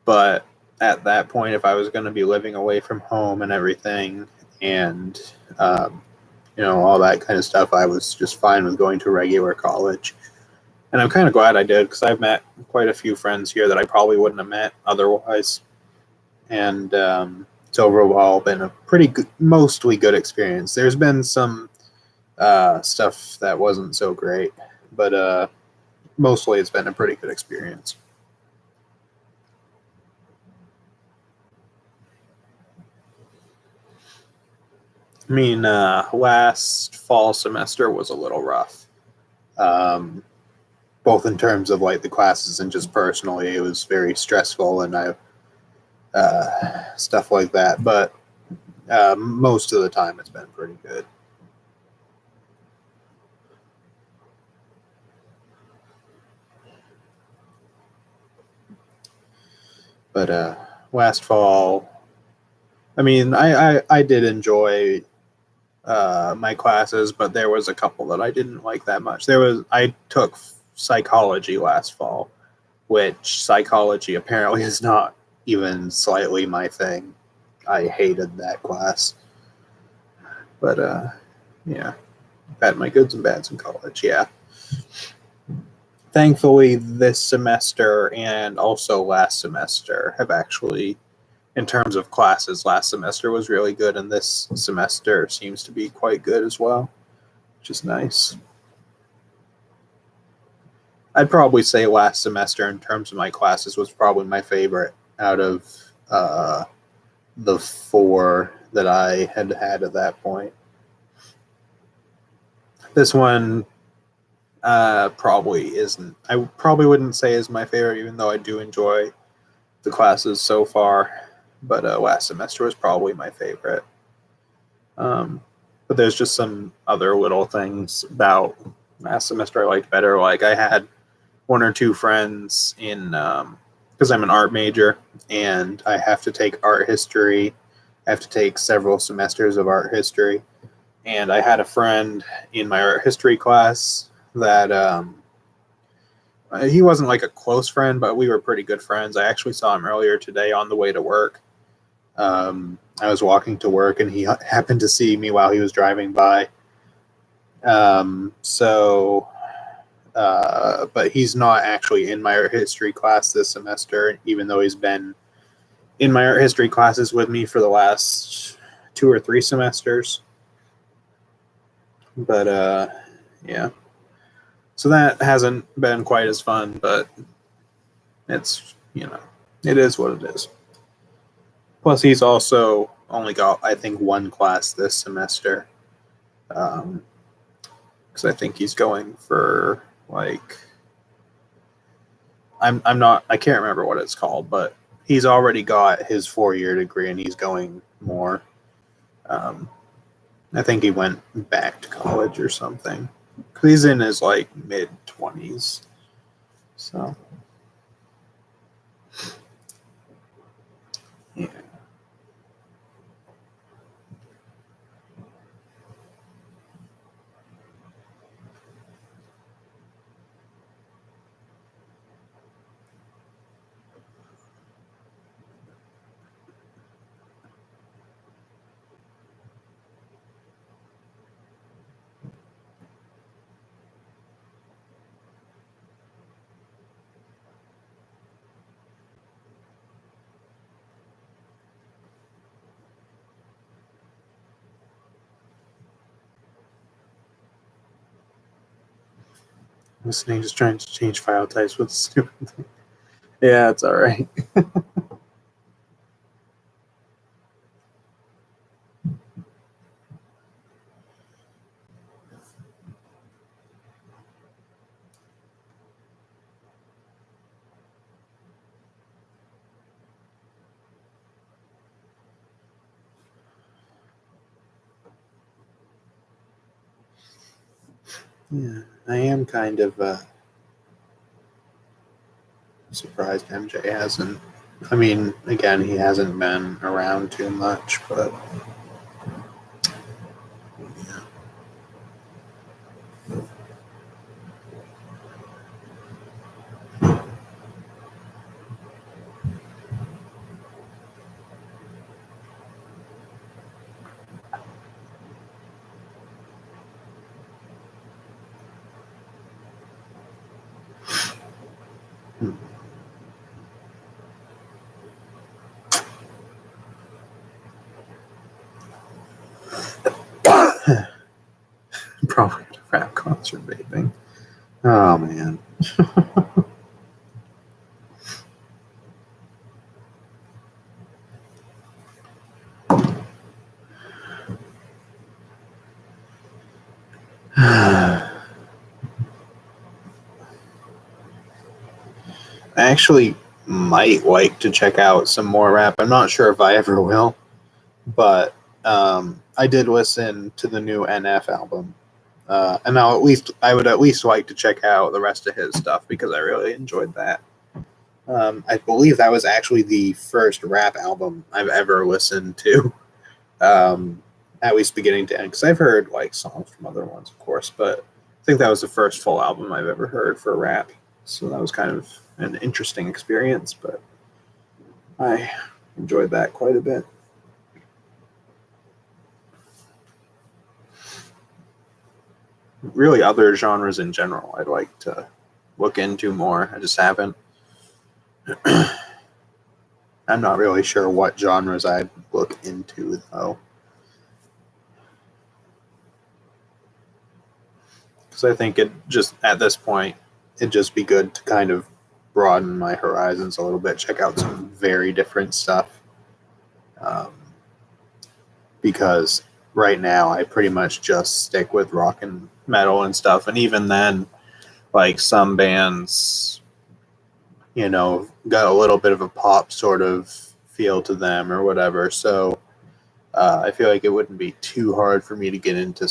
But at that point, if I was going to be living away from home and everything, and all that kind of stuff, I was just fine with going to regular college. And I'm kind of glad I did, because I've met quite a few friends here that I probably wouldn't have met otherwise. And it's overall been a pretty good, mostly good experience. There's been some stuff that wasn't so great, but mostly it's been a pretty good experience. I mean, last fall semester was a little rough, both in terms of like the classes and just personally. It was very stressful, and stuff like that. But most of the time, it's been pretty good. But last fall, I mean, I did enjoy my classes, but there was a couple that I didn't like that much. I took psychology last fall, which psychology apparently is not even slightly my thing. I hated that class. But yeah, I've had my goods and bads in college, yeah. Thankfully, this semester and also last semester have actually, in terms of classes, last semester was really good, and this semester seems to be quite good as well, which is nice. I'd probably say last semester, in terms of my classes, was probably my favorite out of the 4 that I had at that point. This one probably isn't. I probably wouldn't say is my favorite, even though I do enjoy the classes so far. But last semester was probably my favorite. But there's just some other little things about last semester I liked better. Like I had 1 or 2 friends in, because I'm an art major and I have to take art history. I have to take several semesters of art history. And I had a friend in my art history class that he wasn't like a close friend, but we were pretty good friends. I actually saw him earlier today on the way to work. I was walking to work and he happened to see me while he was driving by. But he's not actually in my art history class this semester, even though he's been in my art history classes with me for the last 2 or 3 semesters. But Yeah. So that hasn't been quite as fun, but it's, it is what it is. Plus, he's also only got, I think, one class this semester. Because I think he's going for, like, I can't remember what it's called, but he's already got his 4-year degree and he's going more. I think he went back to college or something. He's in his, like, mid-20s. So, yeah. Listening, just trying to change file types with stupid thing. Yeah, it's all right. Yeah, I am kind of surprised MJ hasn't. I mean, again, he hasn't been around too much, but yeah. Probably at a rap concert vaping. Oh man. I actually might like to check out some more rap. I'm not sure if I ever will, but I did listen to the new NF album, and I would at least like to check out the rest of his stuff because I really enjoyed that. I believe that was actually the first rap album I've ever listened to, at least beginning to end. Because I've heard like songs from other ones, of course, but I think that was the first full album I've ever heard for rap. So that was kind of an interesting experience, but I enjoyed that quite a bit. Really, other genres in general, I'd like to look into more. I just haven't. I'm not really sure what genres I'd look into, though. Because I think it just, at this point, it'd just be good to kind of broaden my horizons a little bit, check out some very different stuff. Um, because right now, I pretty much just stick with rock and metal and stuff. And even then, like some bands, got a little bit of a pop sort of feel to them or whatever. So I feel like it wouldn't be too hard for me to get into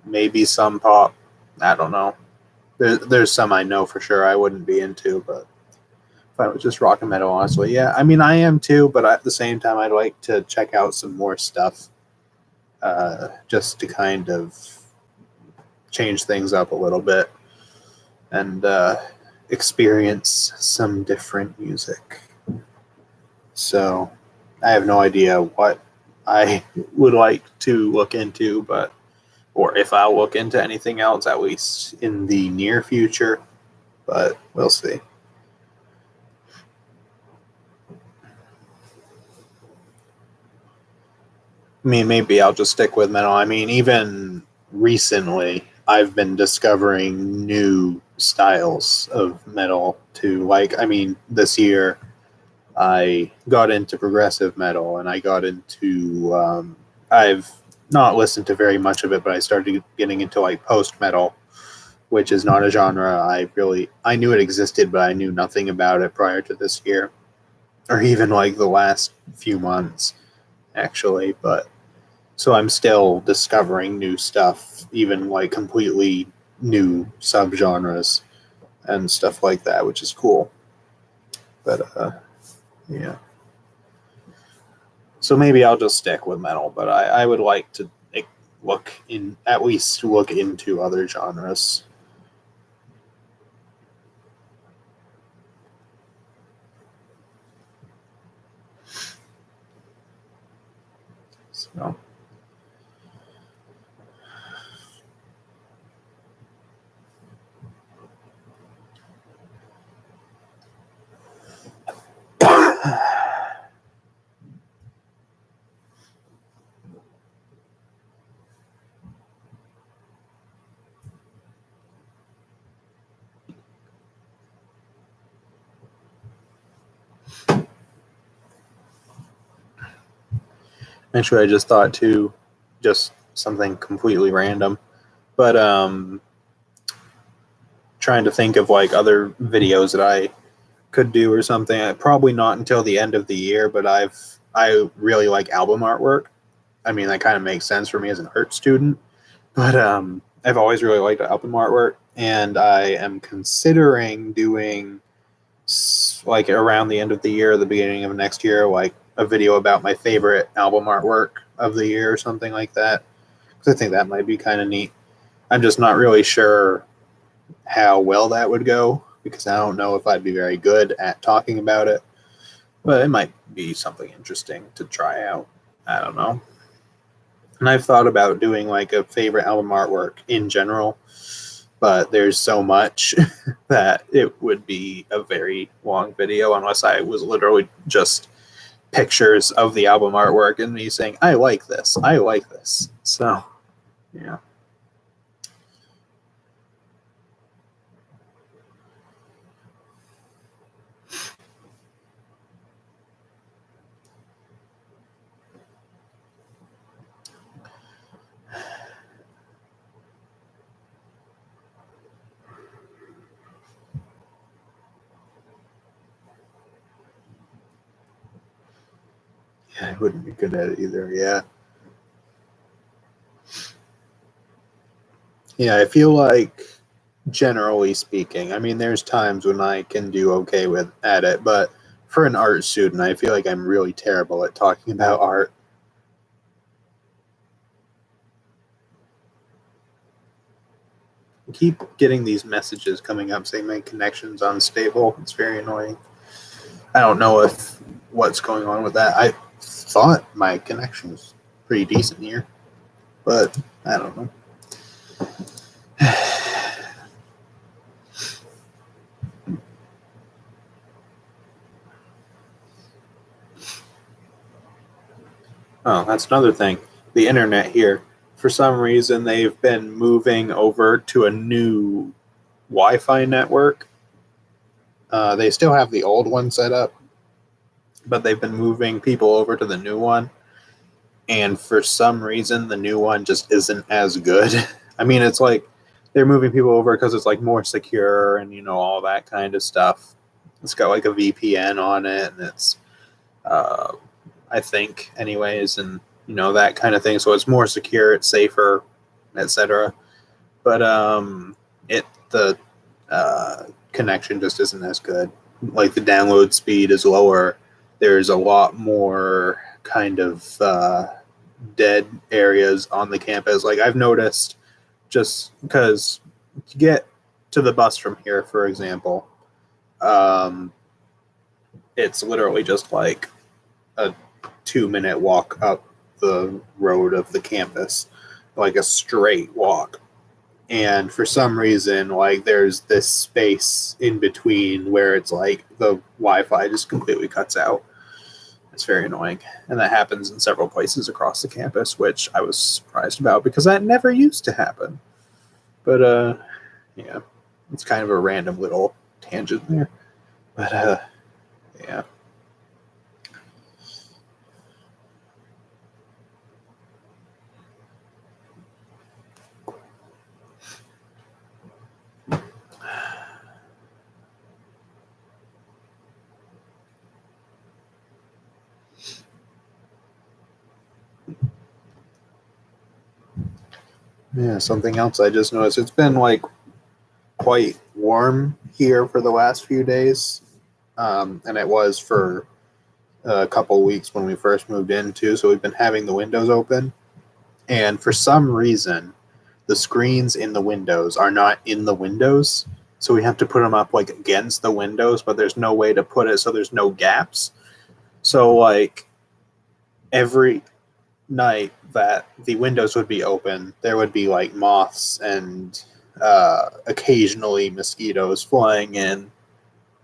maybe some pop. I don't know. There's some I know for sure I wouldn't be into, but if I was just rock and metal, honestly, yeah. I mean, I am too, but at the same time, I'd like to check out some more stuff, just to kind of change things up a little bit and experience some different music. So I have no idea what I would like to look into, or if I'll look into anything else, at least in the near future, but we'll see. I mean, maybe I'll just stick with metal. I mean, even recently, I've been discovering new styles of metal too. Like, I mean, this year I got into progressive metal, and I got into I've not listened to very much of it, but I started getting into like post metal, which is not a genre I knew it existed, but I knew nothing about it prior to this year, or even like the last few months, actually. But so I'm still discovering new stuff, even like completely new subgenres and stuff like that, which is cool. But yeah. So maybe I'll just stick with metal, but I would like to at least look into other genres. So actually, I just thought too, just something completely random, but trying to think of like other videos that I could do or something. Probably not until the end of the year, but I really like album artwork. I mean, that kind of makes sense for me as an art student, but I've always really liked album artwork, and I am considering doing like around the end of the year, the beginning of next year, like a video about my favorite album artwork of the year or something like that. Because I think that might be kind of neat. I'm just not really sure how well that would go, because I don't know if I'd be very good at talking about it. But it might be something interesting to try out. I don't know. And I've thought about doing like a favorite album artwork in general, but there's so much that it would be a very long video unless I was literally just pictures of the album artwork and me saying, I like this. I like this. So, yeah. Yeah, I wouldn't be good at it either. Yeah. Yeah, I feel like generally speaking, I mean, there's times when I can do okay at it, but for an art student, I feel like I'm really terrible at talking about art. I keep getting these messages coming up saying my connection's unstable. It's very annoying. I don't know if what's going on with that. I thought my connection was pretty decent here, but I don't know. Oh, that's another thing. The internet here. For some reason, they've been moving over to a new Wi-Fi network. They still have the old one set up, but they've been moving people over to the new one. And for some reason, the new one just isn't as good. I mean, it's like they're moving people over because it's like more secure and, you know, all that kind of stuff. It's got like a VPN on it, and it's, I think, anyways, and, you know, that kind of thing. So it's more secure, it's safer, etc. But the connection just isn't as good. Like the download speed is lower. There's a lot more kind of dead areas on the campus. Like I've noticed, just because to get to the bus from here, for example, it's literally just like a 2-minute walk up the road of the campus, like a straight walk. And for some reason, like there's this space in between where it's like the Wi-Fi just completely cuts out. It's very annoying. And that happens in several places across the campus, which I was surprised about because that never used to happen. But yeah, it's kind of a random little tangent there. But yeah. Yeah, something else I just noticed. It's been like quite warm here for the last few days, and it was for a couple weeks when we first moved in too. So we've been having the windows open, and for some reason, the screens in the windows are not in the windows. So we have to put them up like against the windows, but there's no way to put it so there's no gaps. So like every night that the windows would be open, there would be like moths and occasionally mosquitoes flying in.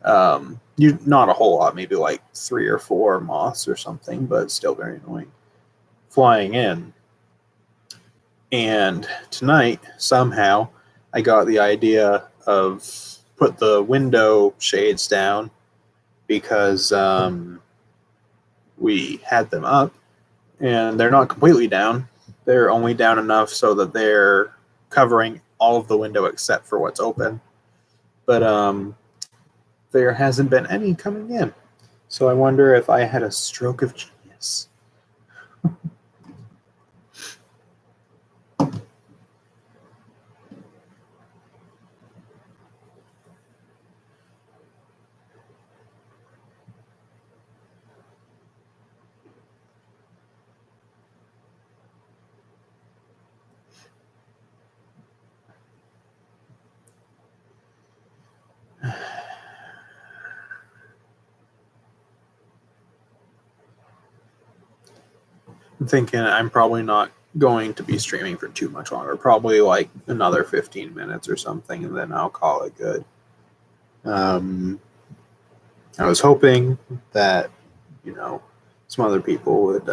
Not a whole lot, maybe like 3 or 4 moths or something, but still very annoying, flying in. And tonight, somehow, I got the idea of put the window shades down because we had them up, and they're not completely down. They're only down enough so that they're covering all of the window except for what's open. But there hasn't been any coming in. So I wonder if I had a stroke of genius. I'm thinking I'm probably not going to be streaming for too much longer. Probably like another 15 minutes or something, and then I'll call it good. I was hoping that, some other people would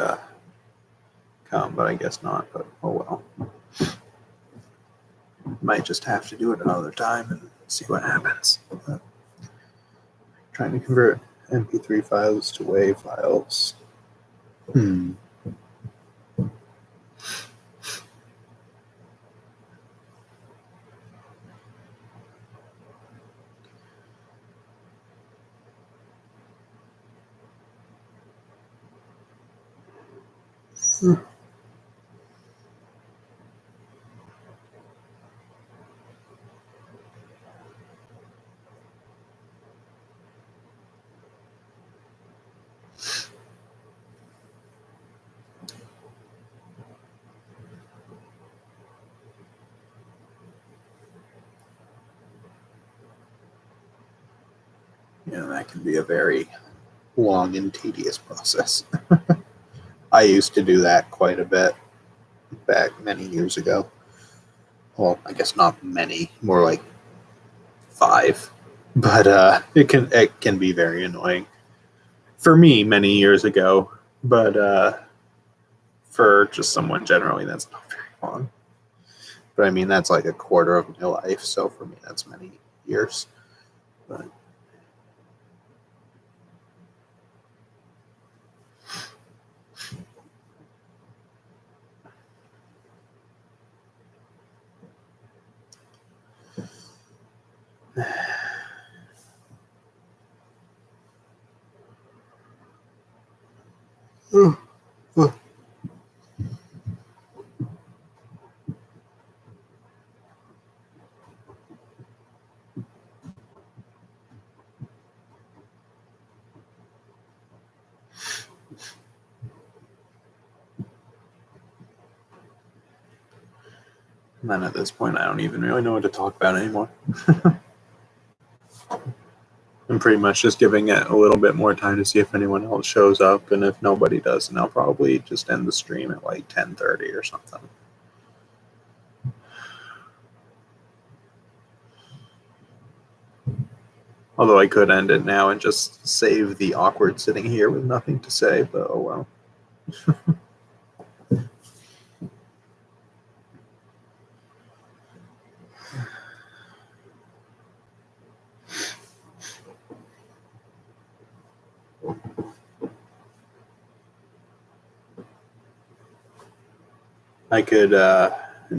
come, but I guess not. But oh well. Might just have to do it another time and see what happens. But trying to convert MP3 files to WAV files. Yeah, that can be a very long and tedious process. I used to do that quite a bit back many years ago. Well, I guess not many, more like 5. But it can be very annoying. For me, many years ago, but for just someone generally, that's not very long. But I mean, that's like a quarter of my life, so for me, that's many years. But and then at this point, I don't even really know what to talk about anymore. I'm pretty much just giving it a little bit more time to see if anyone else shows up, and if nobody does, then I'll probably just end the stream at like 10:30 or something. Although I could end it now and just save the awkward sitting here with nothing to say, but oh well. I could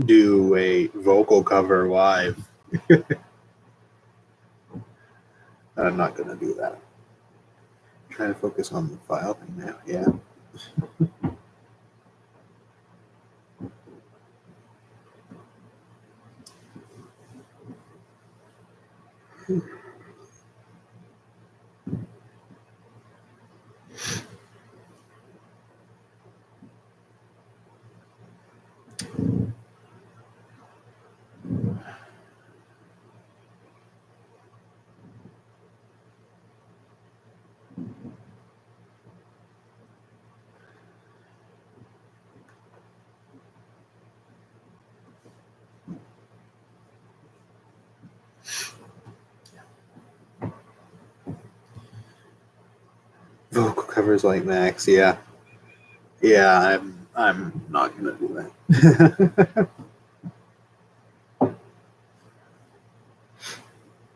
do a vocal cover live. I'm not going to do that. I'm trying to focus on the file thing now. Yeah. Vocal covers like Max. Yeah. Yeah, I'm not going to do that.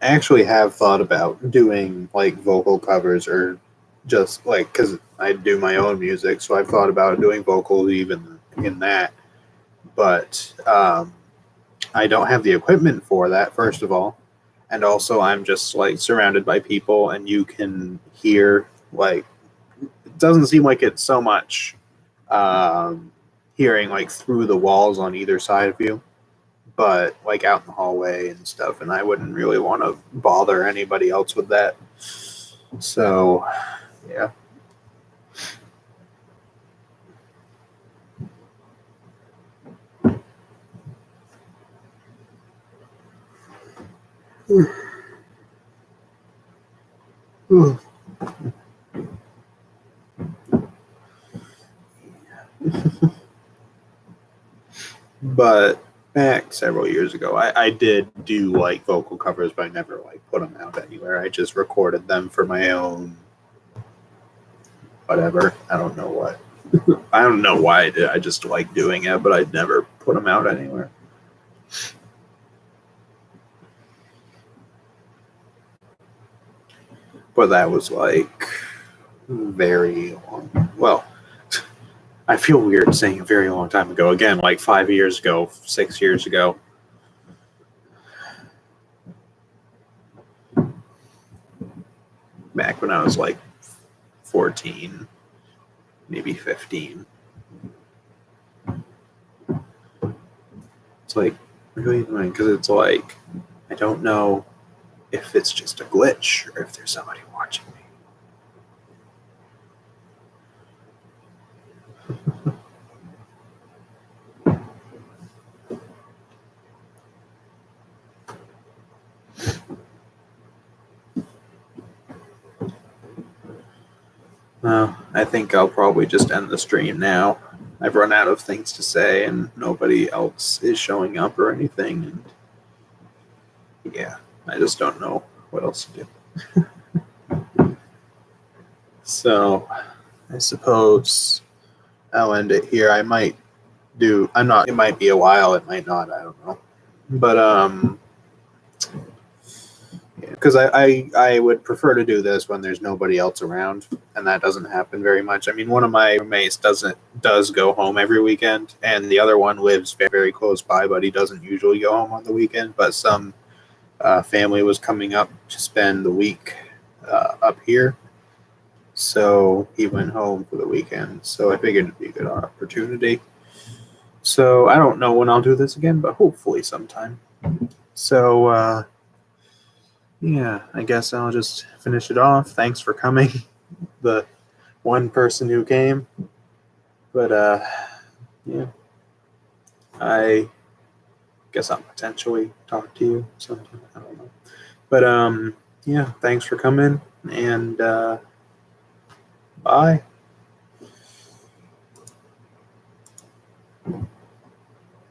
I actually have thought about doing like vocal covers or just like because I do my own music, so I've thought about doing vocals even in that. But I don't have the equipment for that, first of all, and also I'm just like surrounded by people, and you can hear like it doesn't seem like it's so much hearing like through the walls on either side of you, but like out in the hallway and stuff, and I wouldn't really want to bother anybody else with that. So, yeah. But back several years ago, I did do like vocal covers, but I never like put them out anywhere. I just recorded them for my own whatever. I don't know what. I don't know why I did. I just like doing it, but I'd never put them out anywhere. But that was like very long. Well, I feel weird saying a very long time ago. Again, like 5 years ago, 6 years ago. Back when I was like 14, maybe 15. It's like really annoying because it's like I don't know if it's just a glitch or if there's somebody watching me. I think I'll probably just end the stream now. I've run out of things to say and nobody else is showing up or anything. And yeah, I just don't know what else to do. So I suppose I'll end it here. I might do, I'm not, it might be a while, it might not, I don't know. But because I would prefer to do this when there's nobody else around, and that doesn't happen very much. I mean, one of my roommates does go home every weekend, and the other one lives very, very close by, but he doesn't usually go home on the weekend. But some family was coming up to spend the week up here, so he went home for the weekend. So I figured it'd be a good opportunity. So I don't know when I'll do this again, but hopefully sometime. So yeah, I guess I'll just finish it off. Thanks for coming, the one person who came. But yeah, I guess I'll potentially talk to you sometime. I don't know. But yeah, thanks for coming, and bye.